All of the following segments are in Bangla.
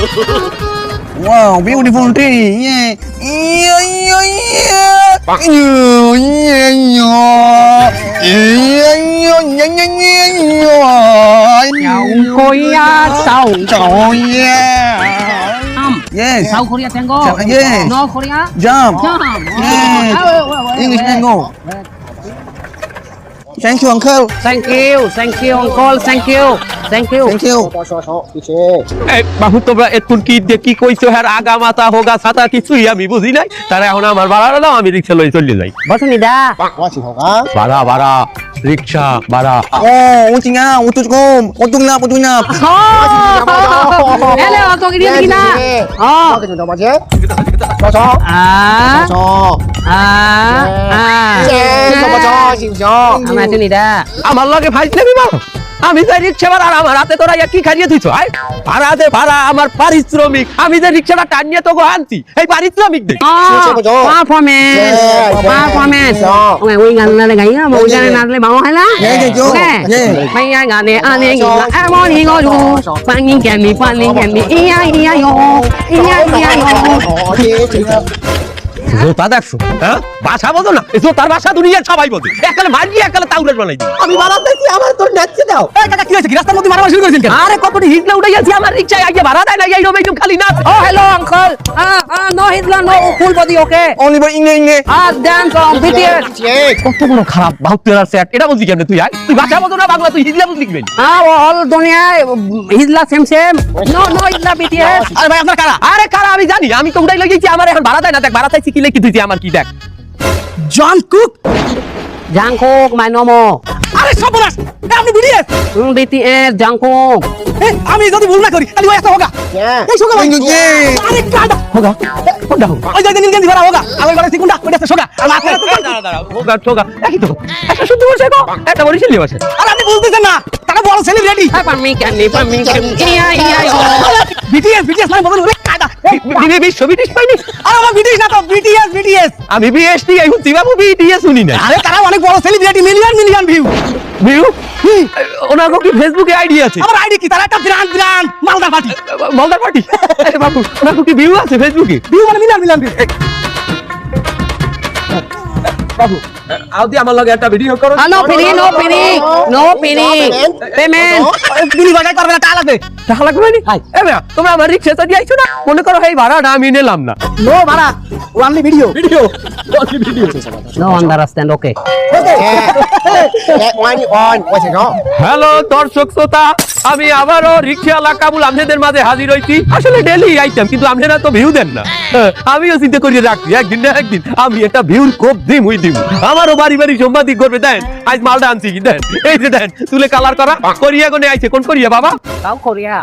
Wow, beautiful tree. Yeah. South Korea, South. Yes. South Korea tango. Yes. North Korea. Jump. Jump. Yes. English tango. Thank you, uncle. Thank you, uncle. Thank you. Thank you. এই বাবু তোমরা এতক্ষণ কি দেখি কইছো হ্যাঁ আগা মাথা হোগা ছাতা কিছুই আমি বুঝি নাই তারা এখন আমার ভাড়া দাও আমি রিক্সা লই চলে যাই Bosnida. ভাড়া ভাড়া রিক্সা ভাড়া Oh, utingnya, utuskum, utungna, utungna. Hello, auto ini kita. Oh. Ama Sunida. আমার লগে ফাইজলামি মারো আমি যাই রিক্সা ভাড়া আর আমার হাতে তোরা কি খাইয়ে দিছো আই ভাড়া দে ভাড়া আমার পারিশ্রমিক আমি যে রিক্সাটা টানিয়ে তোকে আনছি এই পারিশ্রমিক দে Performance. Oke, wing kan ada gaya, mau jangan nanti mau halah. Oke. Maya gak ada aneh gila. Mau nih kau dulu. Pangin kami, iya yo, iya yo. জোতা দেখছো হ্যাঁ ভাষা বলো না এই জোতার ভাষা দুনিয়ার সবাই বলে এককালে মারি এককালে তাউরের বানাই দিই আমি ভাড়া দিছি আমার তোর নেচে দাও এই কাকা কি হইছে কি রাস্তার মধ্যে মারামারি শুরু করেছেন কেন আরে কতটি হিজলা উঠাইয়াছি আমার রিকশায় আইয়া ভাড়া দেয় না এই রকম খালি না Oh, hello uncle. No Hitler, no full body, okay? Only for English. Dance on BTS. কত বড় খারাপ বাহুতের আর সেট এটা বলছি কেমনে তুই আয় তুই ভাষা বলো না বাংলা তুই হিজলা বুঝলি কি All dunia Hitler same. No Hitler BTS. আরে ভাই আপনার কারা আরে কারা আমি জানি আমি তো উঠাই লাগিয়েছি আমার এখন ভাড়া দেয় না দেখ ভাড়া চাইছি কি লিখি তুই আমার কি দেখ জন কুক Jungkook, my normal. আরে সর্বনাশ আপনি বিডিএস BTS, Jungkook. আমি যদি ভুল না করি তাহলে ওই একটা হোগা এই সোগা ভাই আরে কাটা হোগা কোনটা হোগা ওই যে নীলগঞ্জি ভাড়া হোগা আমার বাড়ি কোনটা ওইটা একটা সোগা আর মাথা দাঁড়া হোগা সোগা একই তো একটা শুদ্ধ বসে গো একটা বরিশালি বসে আর আপনি বুঝতেছেন না তারা বড় celebrity Pami kami. Iya yo. BTS মানে বদল হলে কাটা বিটিএস পাইনি আর আমার বিটিএস না তো বিটিএস আমি বিএসটি এই হুঁতি বাবু বিটিএস শুনি না আরে তারা অনেক বড় সেলিব্রিটি মিলিয়ন ভিউ ওনার কি ফেসবুকে আইডি আছে আমার আইডি কি তারা একটা ব্র্যান্ড মালদার পার্টি আরে বাবু ওনার কি ভিউ আছে ফেসবুকে ভিউ মানে মিলিয়ন ভিউ বাবু আউদি আমার লগে একটা ভিডিও করো No pini. Payment. বিলি বাজাই করবে না টাকা লাগবে মানে এ ভাই তোমরা আমার রিকশা দিয়ে আইছো না মনে করো এই ভাড়াটা আমি নিলাম না No, para. Only video. No understand, okay. Hello দর্শক শ্রোতা আমি আবারও রিকশাওয়ালা কাবুল আপনাদের মাঝে হাজির হইছি আসলে ডেইলি আইটেম কিন্তু আপনারা তো ভিউ দেন না আমিও চিন্তা করি রাখছি একদিন না একদিন আমি একটা ভিউর কোপ দিম আমারও বাড়ি সম্পাদিক করবে দেন আজ মালটা আনছি কি দেন এই যে দেন তুলে কালার করা কোরিয়া গনে আইছে কোন কোরিয়া বাবা South Korea.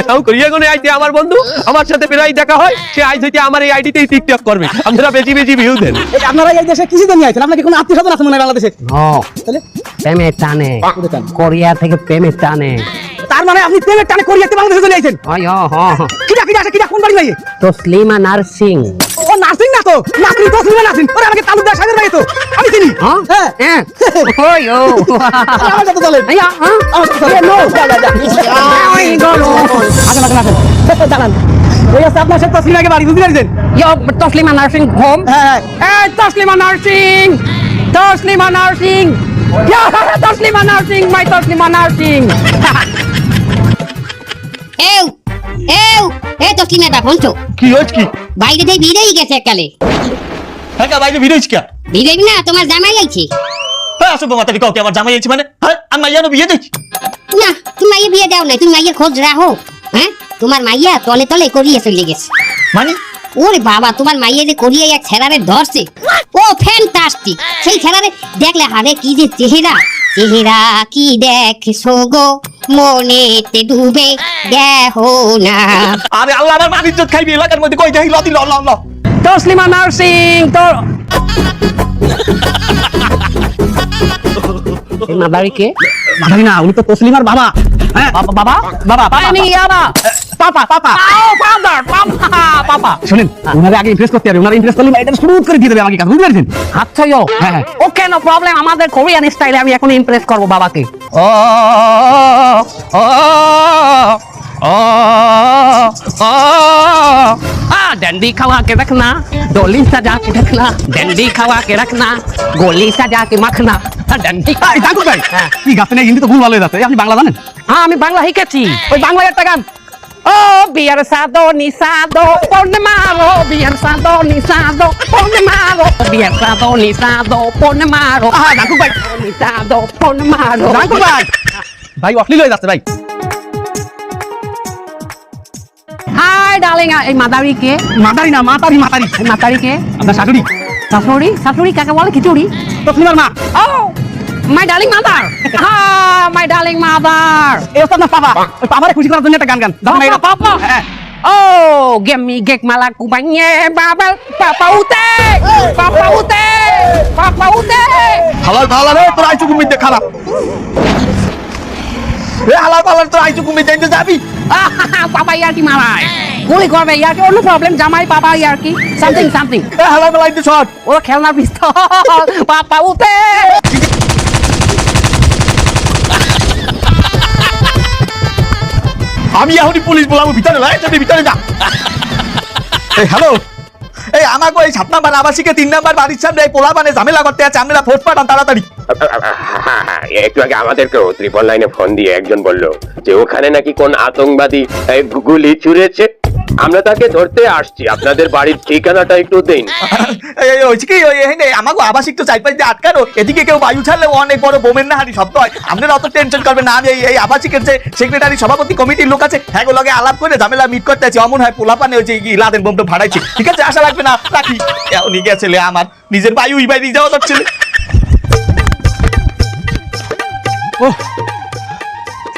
সাউথ কোরিয়া গনে আইছে আমার বন্ধু আমার সাথে প্রায় দেখা হয় সে আইছে হইতে আমার এই আইডিতেই টিকটক করবে আপনারা বেশি ভিউ দেন আপনারা এই দেশে কিছু দিন আইছেন আপনাকে কোনো আত্মীয় স্বজন আছে মনে হয় বাংলাদেশে No. Payment টানে। কোরিয়া থেকে পেমেন্ট টানে। তার মানে আপনি পেমেন্ট টানে কোরিয়াতে বাংলাদেশে চলে আইছেন কিটা কোন বাড়ি ভাই তসলিমা নার্সিং। ও নার্সিং না তো আপনি তো সিনেমা নার্সিং ওরে আমাকে তালুকদার সাহেবের ভাই তো আমি চিনি হ্যাঁ ওই ও আমার সাথে চলেন আইয়া হ্যাঁ আমার সাথে চলেন নো ওই গলো আসেন দাঁড়ান ওই আছে আপনার সাথে তসলিমাকে বাড়ি বুঝতে পারছেন ইয়ো তসলিমা নার্সিং হোম হ্যাঁ এই তসলিমা নার্সিং ইয়া তসলিমা নার্সিং মাই তসলিমা নার্সিং এ তসলিমা দা ফোনছো কি হচ্ছে কি বাইরে দিয়ে বিদেই গেছে কালে হ্যাঁ বাইরে ভিডিও কি বিদেই না তোমার জামাই আইছে আসো বাবা তারি কাউকে আমার জামাই আইছে মানে আমি মাইয়ানো বিয়ে দেখি না তুমি মাইয়ে বিয়ে দাও না তুমি মাইয়ের খোঁজ রাখো হ্যাঁ তোমার মাইয়া তলে করিয়ে চলে গেছে মানে ওরে বাবা তোমার মাইয়া যে করিয়ে এক ছেড়ারে ধরছে ও ফ্যান্টাস্টিক সেই ছেড়ারে দেখলে হারে কি যে চেহারা কি দেখছো গো মনেতে ডুবে দেখো না আরে আল্লাহ আমার মান ইজ্জত খাইবি এলাকার মধ্যে কই যাই লতি ল তসলিমা নার্সিং তোর মাদারি কে মাদারি না উনি তো তসলিমার বাবা হ্যাঁ বাবা আমি ইয়াবা পাপা পাপা শুনেন উনারে আগে ইমপ্রেস করতে হবে উনারে ইমপ্রেস করলে এটা শুরু করে দিয়ে দেবে আমাকে কাজ বুঝতে পারছেন আচ্ছা ইয়ো হ্যাঁ ওকে নো প্রবলেম আমাদের কোরিয়ান স্টাইলে আমি এখন ইমপ্রেস করব বাবাকে डंडी खवा के रखना डोली सजा के रखना डंडी खवा के रखना गोली सजा के मखना डंडी এই জাঙ্কুক ভাই কি গাতে না হিন্দি তো ভুল ভালো হয়ে যাচ্ছে আপনি বাংলা জানেন हाँ আমি বাংলা শিখেছি ওই বাংলা একটা গান ও বিয়ার সাদো নিসাদো পড়নে মারো বিয়ার সাদো নিসাদো পড়নে মারো বিয়ার সাদো নিসাদো পড়নে মারো আহা জাঙ্কুক ভাই নিসাদো পড়নে মারো জাঙ্কুক ভাই ভাই অশ্লীল হয়ে যাচ্ছে ভাই হাই ডার্লিং এই মাদারি কে মাতারি না মাতারি মাতারি এই মাদারি কে আপনার শাশুড়ি শাশুড়ি শাশুড়ি কাকে বলে খিচুড়ি তো তোমার মা Oh, my darling mother. Ah, my darling mother. এই ওস্তাদ না পাপা ওই পাপারে খুশি করার জন্য একটা গান গান দাও না এটা Papa. হ্যাঁ Oh, give me gek malaku banye babal papa ute. Papa ute. Papa ute. হালাল ভালো রে তোর আইচু কুমির দে খারাপ এ হালাল ভালো তোর আইচু কুমির দেখতে যাবি Ah, papa yarki marai. গুলি করবে ইয়ারকি অন্য প্রবলেম জামাই পাপা ইয়ারকি সামথিং এ হালাল ভালো আইতে শট ও খেলনা পিস্তল পাপা উতে আমি এখনই পুলিশ বলাবো ভিতরে লাই তুমি ভিতরে যা এই হ্যালো এই আমাকে এই 7 নাম্বার আবাসিকে 3 নাম্বার বাড়ির সামনে এই পোলা মানে ঝামেলা করতে আছে আমরা ফোর্স পাঠান তাড়াতাড়ি হ্যাঁ, একটু আগে আমাদেরকেও ত্রিপল লাইনে ফোন দিয়ে একজন বলল যে ওখানে নাকি কোন আতঙ্কবাদী গুলি ছুঁড়েছে আমরা তাকে ধরতে আসছি আপনাদের বাড়ির ঠিকানাটা একটু দিন এই হইছে কি ওই এই আমাকে আবাসিক তো চাই পাই দিয়ে আটকানো এদিকে কেউ বায়ু ছাড়লে অনেক বড় বোমের নাহারি শব্দ হয় আপনারা অত টেনশন করবেন না আমি এই আবাসিকের যে সেক্রেটারি সভাপতি কমিটির লোক আছে হ্যাঁ লগে আলাপ করে ঝামেলা মিট করতে আছি অমন হয় পোলা পানে হয়েছে কি লাদেন বোমটা ভাড়াইছে ঠিক আছে আশা রাখবে না রাখি উনি গেছিলে আমার নিজের বায়ুই বাইরে যাওয়া যাচ্ছে ও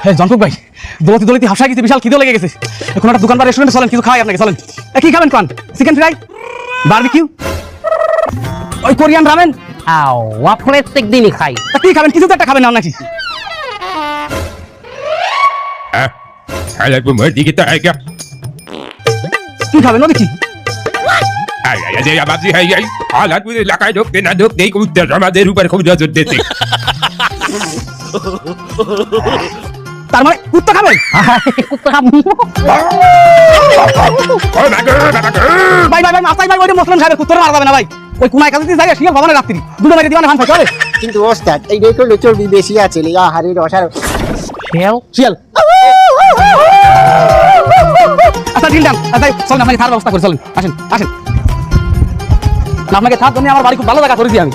হ্যাঁ জাঙ্কুক ভাই দৌলতি দৌলতি হাসা গেছে বিশাল খিদে লেগে গেছে এখন একটা দোকান বা রেস্টুরেন্টে চলেন কিছু খাই আপনাকে চলেন কি খাবেন কোন চিকেন ফ্রাই বারবিকিউ ওই কোরিয়ান রামেন আও প্রত্যেক দিনই খাই কি খাবেন কিছু তো একটা খাবেন না নাকি हालत में दिखता है क्या কি খাবেন ও দেখি अरे आबादी है यही हालात में लगाए ढोकते ना ढोकते को हमारे ऊपर खूब नजर देते তার মানে কুত্তা খাবেন ভাই ভাই ভাই মাসাই ভাই ওইটা মুসলিম সাহেব কুত্তা মারা যাবে না ভাই ওই কোনায় কাছে যাই শিয়াল ভবনে রাত্রি দুটো মেরে দিওয়ানে ভান খাইতে হবে কিন্তু ওস্তাদ এই দেখলে চর্বি বেশি আছে লিগা হাড়ির রসার শিয়াল আচ্ছা ডিল ডান তাই চলেন আপনাকে থার ব্যবস্থা করে চলেন আসেন আসেন আপনাকে থার জন্য আমার বাড়ি খুব ভালো জায়গা করে দিই আমি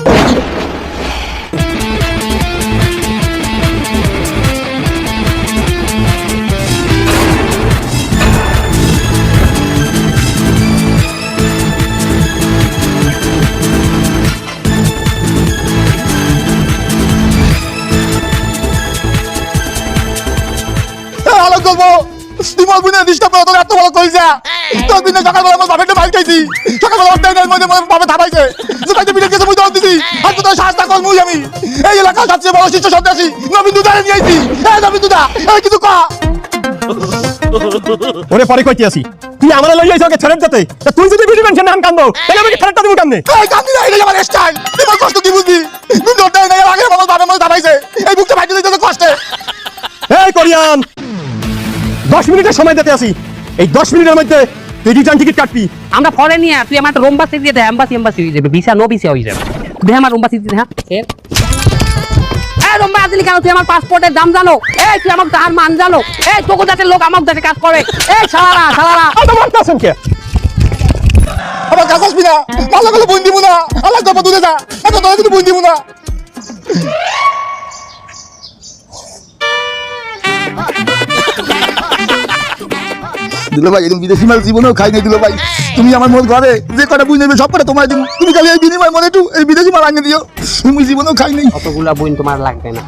ভালো করবো তোমার বুনে ডিস্টার্ব করে তোর এত ভালো কইছা তোর বিনে সকালবেলা আমার বাপেরটা ভাই খাইছি সকালবেলা অর্ধেকের মধ্যে বাপে থামাইছে জুতাইতে বিলে গেছে মুই দৌড় দিছি আর তো শাস্তা কর মুই আমি এই এলাকার সবচেয়ে বড় শিষ্য সন্ত্রাসী নবীন দুদারে নিয়ে আইছি এই নবীন দুদা এই কিছু কা ওরে পরে কইতে আসি তুই আমারে লই আইছ ওকে ছেড়ে দিতে তুই যদি বিড়ি মেনশন নাম কান্দো তাহলে আমি ছেড়েটা দিব কেমনে এই কান্দি না এই আমার স্টাইল তোমার কষ্ট কি বুঝবি তুই দৌড় দেয় না আগে আমার বাপের মধ্যে থামাইছে এই বুকটা ফাইতে দিতে কষ্টে এই কোরিয়ান 10 মিনিটের সময় দিতে আসি এই 10 মিনিটের মধ্যে তুই রিটার্ন টিকিট কাটবি আমরা ফরে নিয়ে তুই আমার রোমবাসি দিয়ে দে এমবাসি হয়ে যাবে ভিসা নো ভিসা হয়ে যাবে দে আমার রোমবাসি দিয়ে হ্যাঁ রোমবা আসলি কেন তুই আমার পাসপোর্টের দাম জানো এই তুই আমাকে তার মান জানো এই তোকে দেশের লোক আমার দেশে কাজ করে এই শালারা আমার মারতাছেন কে আমার কাছে আসবি না ভালো করে বন্দি মুনা আল্লাহ তো দুলে যা এত তোরা কিন্তু বন্দি মুনা দিল ভাই এরকম বিদেশি মাল জীবনেও খাই নাই দিল ভাই তুমি আমার মন ঘরে যে কটা বুঝ নেবে সব কটা তোমায় দিব তুমি খালি এই বিনিময় মনে একটু এই বিদেশি মাল আনিয়ে দিও তুমি জীবনেও খাই নাই অতগুলা বইন তোমার লাগবে না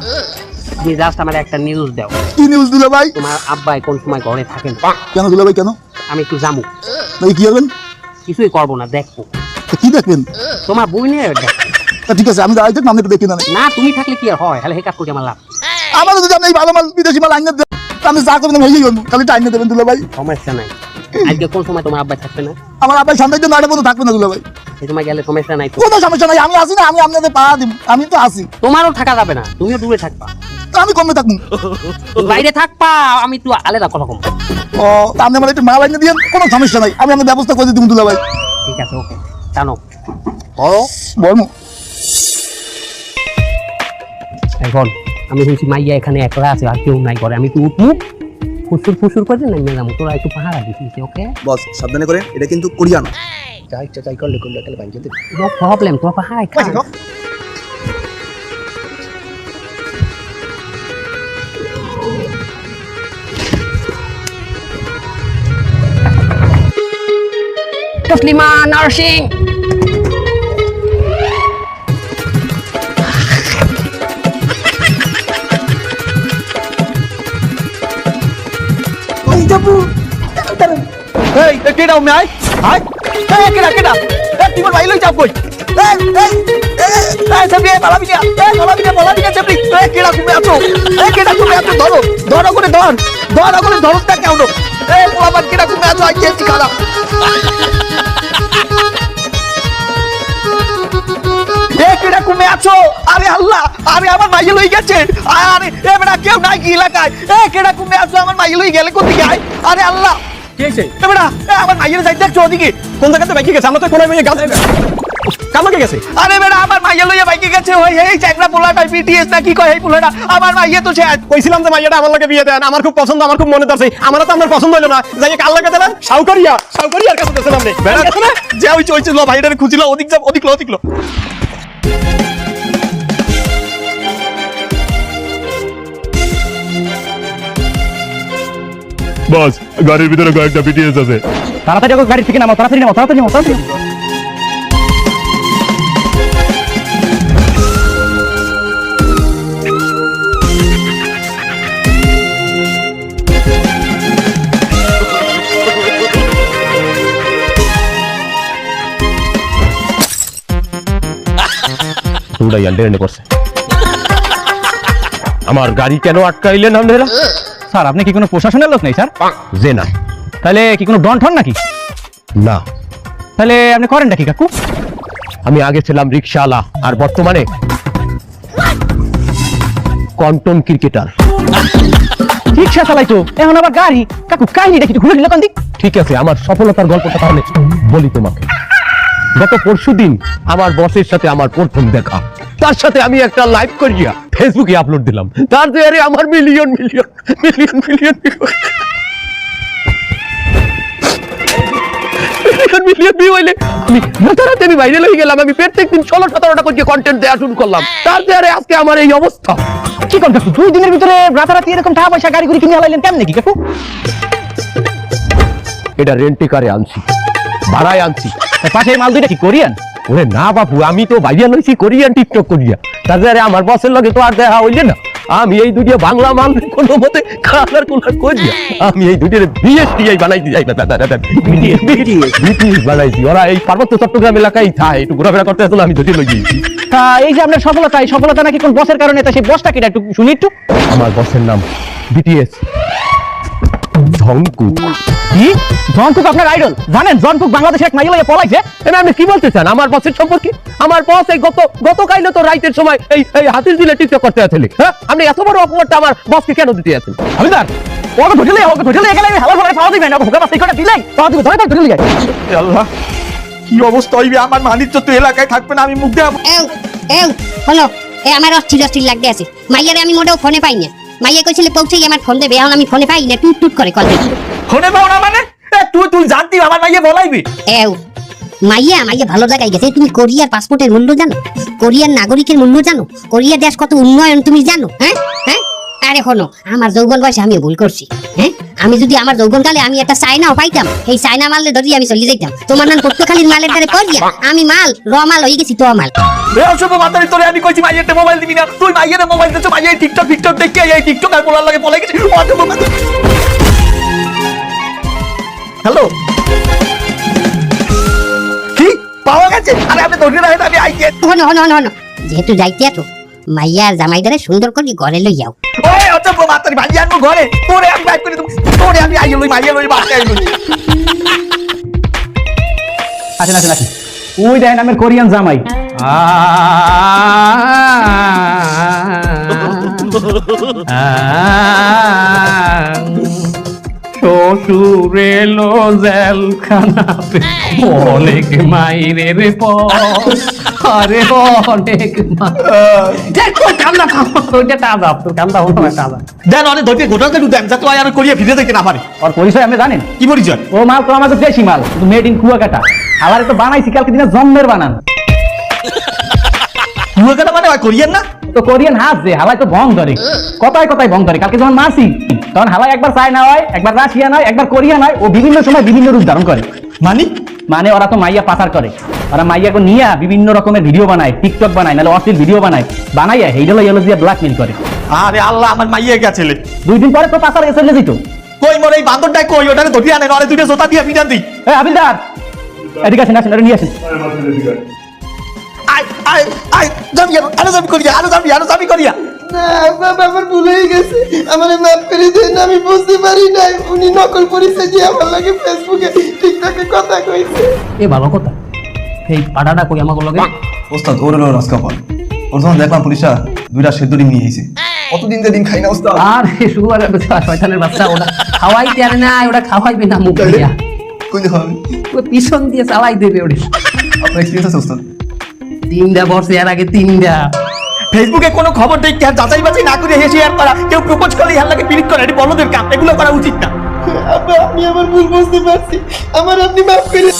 তুমি জাস্ট আমার একটা নিউজ দাও কি নিউজ দিল ভাই তোমার আব্বাই কোন সময় ঘরে থাকেন কেন দিল ভাই কেন আমি একটু জামু ভাই কি করবেন কিছুই করবো না দেখবো তো কি দেখবেন তোমার বইনের দেখো তা ঠিক আছে আমি যাই থাকি আমি একটু দেখি না না তুমি থাকলে কি আর হয় তাহলে হে কাজ করতে আমার লাভ আমার যদি আপনি এই ভালো মাল বিদেশি মাল আনিয়ে দেন আমি যা করবেন হয়েই গেল খালি টাইম দেবেন দিল ভাই সমস্যা নাই আজকে কোন সময় তোমার আব্বাই থাকবে না আমার আবার সন্ধ্যার জন্য আড়ে মতো থাকবে না দিল ভাই এই সময় গেলে সমস্যা নাই তো কোনো সমস্যা নাই আমি আসি না আমি আপনাদের পাড়া দিব আমি তো আসি তোমারও থাকা যাবে না তুমিও দূরে থাকবা আমি কমে থাকবো। বাইরে থাকবা আমি একটু আলাদা কথা কম। ও তা আপনি আমার একটু মাল আইনে দিয়ে কোনো সমস্যা নাই, আমি আপনার ব্যবস্থা করে দিই দুলা ভাই। ঠিক আছে ওকে জানো ও বলমু এখন আমি শুনছি মাইয়া এখানে একলা আছে আর কেউ নাই করে, আমি তো উঠমু ফুসুর করে নাই মেলাম, তোরা একটু পাহারা দিছিস ওকে বস সাবধানে করেন, এটা কিন্তু কোরিয়ান। যাই ইচ্ছা চাই করলে তাহলে ভাঙিয়ে দেবে। নো প্রবলেম, তোরা পাহারাই খা। তসলিমা নার্সিং এই কেডা উমে আই আই এই কেডা এই তুমি ভাই লই যাব কই এই সব এই বালা বিয়া সব এই কেডা তুমি আছো ধরো করে ধরো তা কেন এই পোলাপান কেডা তুমি আছো আই কেছি খালা কেডা তুমি আছো আরে আল্লাহ আরে আমার মাইয়ে লই গেছে আরে এ বেটা কেউ নাই কি এলাকায় কেডা তুমি আছো আমার মাইয়ে লই গেলে কোথা থেকে আয় আরে আল্লাহ কি হয়েছে? এ বেটা আমার মাইয়ের সাইড দেখছো ওদিকে কোন জায়গাতে বাইকে গেছে? আমরা তো কোনো মেয়ে গাছ কামাকে গেছে। আরে বেটা আমার মাইয়া লইয়া বাইকে গেছে ওই এই চাকরা পোলাটা বিটিএস না কি কয় এই পোলাটা আমার মাইয়া তো সে কইছিলাম যে মাইয়াটা আমার লগে বিয়ে দেন, আমার খুব পছন্দ, আমার খুব মনে আছে, আমার তো আপনার পছন্দ হলো না, যাই কাল লাগে দিলেন সাউকরিয়ার কাছে দিয়েছিলাম রে বেটা যে ওই চলছিল ভাইটারে খুঁজিল ওদিক লো বস গাড়ির ভিতরে কয়েকটা বিটিএস আছে। তাড়াতাড়ি গাড়ি থেকে নামো, তাড়াতাড়ি নামো। আমার গাড়ি কেন আটকাইলেন আপনারা? স্যার আপনি কি কোনো প্রশাসনের লোক নেই স্যার? যে না তাহলে কি কোনো ডন ঠন নাকি? না, তাহলে আপনি করেন নাকি কাকু? আমি আগে ছিলাম রিক্সাওয়ালা আর বর্তমানে কন্টন ক্রিকেটার। রিক্সা চালাইতো এখন আবার গাড়ি, কাকু কাহিনীটা কিছু ঘুরে দিল কান্দি। ঠিক আছে, আমার সফলতার গল্পটা তাহলে বলি তোমাকে। গত পরশুদিন আমার বসের সাথে আমার প্রথম দেখা, তার সাথে আমি একটা লাইভ করিয়া ফেসবুকে আপলোড দিলাম, তার দেয়ারে আমার মিলিয়ন ভিউ হইলে আমি রাতারাতি আমি বাইরে লই গেলাম, আমি প্রত্যেকদিন 16-17টা করে কন্টেন্ট দেওয়া শুরু করলাম, তার দেয়ারে আজকে আমার এই অবস্থা। কি কোন কাকু 2 দিনের ভিতরে রাতারাতি এরকম টাকা পয়সা গাড়ি করে কিনে আলাইলেন কেমনে কি কাকু? এটা রেন্টে কারে আনছি, ভাড়ায় আনছি। পাশে মাল দুইটা কি কোরিয়ান? ওরে না বাবু, আমি তো ভাইয়া লইছি কোরিয়ান টিকটক করিয়া, তাছাড়া আমার বসের লগে তো আর দেখা হইলে না। আমি এই দুটিয়া বাংলা মাল কোনো মতে খালার কোলার করিয়া আমি এই দুটির বিএসটিআই বানাইতে যাই না দাদা, বিটিএস বানাইছি। ওরা এই পার্বত্য চট্টগ্রাম এলাকায় থাকে, একটু ঘোরাফেরা করতে আসলে আমি দুটি লই গিয়েছি। তা এই যে আপনার সফলতা, এই সফলতা নাকি কোন বসের কারণে, তা সেই বসটা কিটা একটু শুনি একটু। আমার বসের নাম বিটিএস জংকুক। কি জংকুক আপনার আইডল? জানেন জংকুক বাংলাদেশে এক মাইয়া লইয়া পলাইছে? এটা আপনি কি বলতে চান আমার বসের সম্পর্কে? আমার বস এই গতকালও তো রাইতের সময় এই হাতির দিলে টিকটক করতে আসলে। হ্যাঁ, আপনি এত বড় অপমানটা আমার বসকে কেন দিতে আছেন? আমি স্যার ওকে ধরে গেলে হালা করে পাওয়া দিবেন, ওকে ভোগা বাস্তি করে দিলেই পাওয়া দিবে, ধরে লিয়ে আল্লাহ কি অবস্থা হইবে আমার, মানিজ্য তো এলাকায় থাকবে না, আমি মুখ দেব। হলো আমার অস্থির লাগতে আছে। মাইয়ারে আমি মোটেও ফোনে পাই না। মাইয়া কইছিলে পৌঁছেই আমার ফোন দেবে, এখন আমি ফোনে পাই না, টুট করে কল দিই। ফোনে পাও না মানে? তুই জানতি আমার মাইয়া বলাইবি? মাইয়া ভালো জায়গায় গেছে। তুমি কোরিয়ার পাসপোর্টের মূল্য জানো? কোরিয়ার নাগরিকের মূল্য জানো? কোরিয়া দেশ কত উন্নয়ন তুমি জানো? হ্যাঁ, আরে হলো আমার যৌবন বয়সে আমিও ভুল করছি। হ্যাঁ, আমি যদি আমার যৌবনকালে আমি একটা চায়নাও পাইতাম, এই চায়না মালে ধরি আমি চলে যাইতাম। তোমার নাম পর্তুগালের মালের দ্বারা পড়িয়া আমি র মাল হয়ে গেছি, তো মাল। অশুভ মাতারি তোরে আমি কইছি মাইয়াতে মোবাইল দিবি না, তুই মাইয়ারে মোবাইল দিছ, মাইয়া টিকটক দেখে এই টিকটক আর বলার লাগে পলাই গেছে। অশুভ মাতারি। হ্যালো, কি পাওয়া গেছে? আরে আপনি ধরে রাখেন, আমি আইতে। হন যেহেতু যাইতে আছো, মাইয়ার জামাইদারে সুন্দর করে ঘরে লই যাও। ওই অশুভ মাতারি ভাই আনবো ঘরে, তোরে আমি বাইক করে দেব, তোরে আমি আইয়া লই মাইয়া লই বাসে আইলই। আচ্ছা ওই দেখেন আমার কোরিয়ান জামাই। শ্বশুর এলো জেলখানাতে অনেক মাইরের পর আরে অনেক দেখো কান্দা ওইটা টাজা তোর কান্দা হলো না টাজা দেন অনেক ধরতে ঘটনাটা একটু দেন যাতে আর করিয়ে ফিরে দেখে না পারে। ওর পরিচয় আপনি জানেন? কি পরিচয়? ও মাল তো আমাদের দেশি মাল, মেড ইন কুয়াকাটা। আবার তো বানাইছি কালকে দিনে জন্মের বানান। কুয়াকাটা মানে কোরিয়ান না? তো কোরিয়ান হাত যে হালাই তো ভং ধরে, কথায় কথায় ভং ধরে। কালকে যখন মাসি তখন হালাই একবার চায়না হয়, একবার রাশিয়ান হয়, একবার কোরিয়ান হয়। ও বিভিন্ন সময় বিভিন্ন রূপ ধারণ করে। মানে ওরা তো মাইয়া পাচার করে, ওরা মাইয়াকে নিয়ে বিভিন্ন রকমের ভিডিও বানায়, টিকটক বানায়, নাহলে অশ্লীল ভিডিও বানায়, বানাইয়া এইগুলো ইয়েলো দিয়ে ব্ল্যাকমেল করে। আরে আল্লাহ, আমার মাইয়া গেছিলে 2 দিন পরে তো পাচার চলে যেত। কই মোর এই বান্দরটা কই? ওটারে ধরি আনেন, আরে দুইটা জোতা দিয়ে পিটান দিই। এই হাবিলদার এদিকে আসেন, আসেন, নিয়ে আসেন। আই আই আই যাবি আরো যাবি করিয়া, আরো যাবি করিয়া। না বাবা, আমার ভুল হয়ে গেছে, আমার মাফ করে দেন। আমি বুঝতে পারি নাই উনি নকল পরিচয় দিয়ে আমার লাগে ফেসবুকে টিকটকে কথা কইছে। এ ভালো কথা, এই পাড়াটা কই আমাকে লগে ওস্তাদ ওর হলো রাজকাপল। ওর যখন দেখলাম পুলিশরা 2টা সেদ্ধ ডিম নিয়ে এসেছে, কতদিন যে ডিম খাই না ওস্তাদ। আর শুয়ার শয়তানের বাচ্চা, ওটা খাওয়াইতে আর না, ওটা খাওয়াইবে না মুখ দিয়া, কই দেখো ও পিছন দিয়ে চালাই দেবে। ওটা আপনার এক্সপিরিয়েন্স আছে ওস্তাদ? 3টা বর্ষে এর আগে 3টা ফেসবুকে কোনো খবর দেখে আর যাচাই বাছাই না করে শেয়ার করা, কেউ প্রপোজ করলে ইহার লাগে পিরিত করা, এটা বলদের কাম, এগুলো করা উচিত না। আমি আমার ভুল বুঝতে পারছি, আমার আপনি মাফ করে